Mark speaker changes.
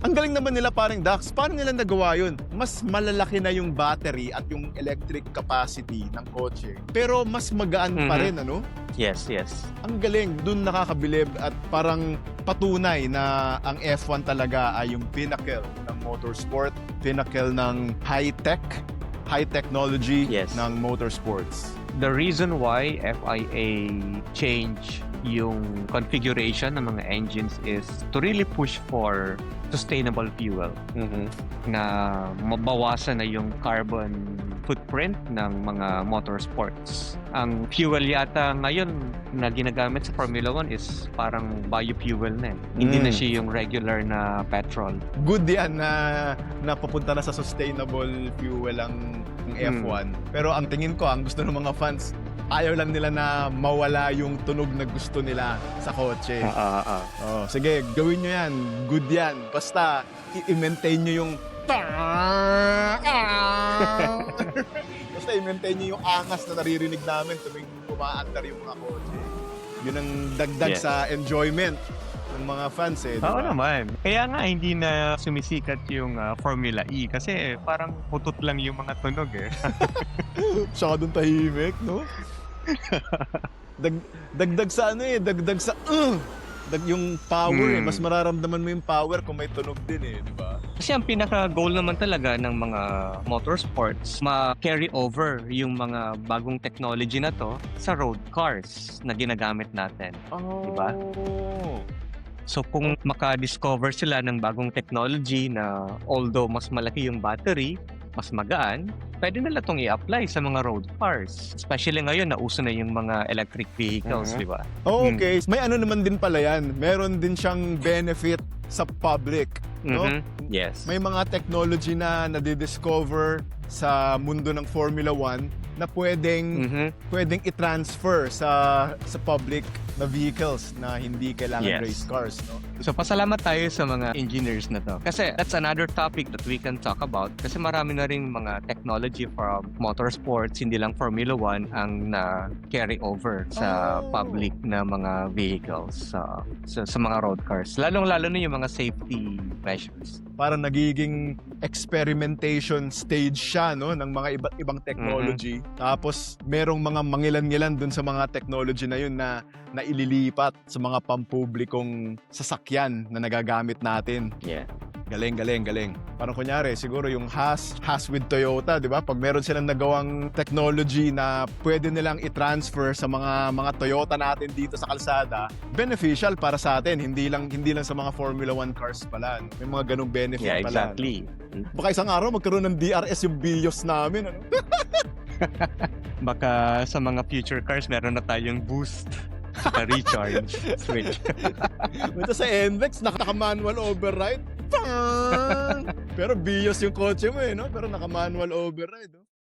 Speaker 1: Ang galing naman nila paring Dax. Paano nila nagawa yun? Mas malalaki na yung battery at yung electric capacity ng kotse. Pero mas magaan pa rin, ano?
Speaker 2: Yes, yes.
Speaker 1: Ang galing. Dun nakakabilib at parang patunay na ang F1 talaga ay yung pinnacle ng motorsport. Pinnacle ng high-tech, high technology
Speaker 2: Yes.
Speaker 1: ng motorsports.
Speaker 2: The reason why FIA change yung configuration ng mga engines is to really push for sustainable fuel na mabawasan na yung carbon footprint ng mga motorsports. Ang fuel yata ngayon na ginagamit sa Formula 1 is parang biofuel na. Hindi na siya yung regular na petrol.
Speaker 1: Good yan na napapunta na sa sustainable fuel ang F1. Pero ang tingin ko, ang gusto ng mga fans, ayaw lang nila na mawala yung tunog na gusto nila sa kotse. Oh, sige, gawin nyo yan. Good yan. Basta, i-maintain nyo yung basta i-maintain nyo yung angas na naririnig namin tuwing umaandar yung mga kotse. Yun ang dagdag sa enjoyment ng mga fans eh.
Speaker 2: Oo
Speaker 1: Diba?
Speaker 2: naman. Kaya nga hindi na sumisikat yung Formula E kasi parang putot lang yung mga tunog eh.
Speaker 1: Masyadong tahimik, no? Dagdag sa ano eh, dagdag sa yung power eh. Mas mararamdaman mo yung power kung may tunog din eh, di ba?
Speaker 2: Kasi ang pinaka-goal naman talaga ng mga motorsports, ma-carry over yung mga bagong technology na to sa road cars na ginagamit natin. Diba? So kung maka-discover sila ng bagong technology na although mas malaki yung battery, mas magaan, pwede nila itong i-apply sa mga road cars. Especially ngayon, nauso na yung mga electric vehicles, di ba?
Speaker 1: Okay. May ano naman din pala yan. Meron din siyang benefit sa public. No?
Speaker 2: Yes.
Speaker 1: May mga technology na nadidiscover sa mundo ng Formula 1 na pwedeng i-transfer sa public na vehicles na hindi kailangan race cars, no?
Speaker 2: So pasalamat tayo sa mga engineers na to. Kasi that's another topic that we can talk about. Kasi marami na rin mga technology from motorsports, hindi lang Formula 1 ang na-carry over sa public na mga vehicles sa mga road cars. Lalong-lalo na yung mga safety measures.
Speaker 1: Parang nagiging experimentation stage siya, no, ng mga iba't ibang technology. Tapos merong mga mangilan-ngilan dun sa mga technology na yun na ililipat sa mga pampublikong sasakyan na nagagamit natin.
Speaker 2: Yeah.
Speaker 1: Galing. Parang kunyari, siguro yung Haas with Toyota, di ba? Pag meron silang nagawang technology na pwede nilang i-transfer sa mga Toyota natin dito sa kalsada, beneficial para sa atin, hindi lang sa mga Formula 1 cars pala. No? May mga ganung benefit pala.
Speaker 2: Yeah, exactly.
Speaker 1: No? Baka isang araw magkaroon ng DRS yung BIOS namin, ano?
Speaker 2: Baka sa mga future cars, meron na tayong boost. Recharge switch.
Speaker 1: Ito sa NVEX, naka-manual override. Pero BIOS yung kotse mo eh, no? Pero naka-manual override, no?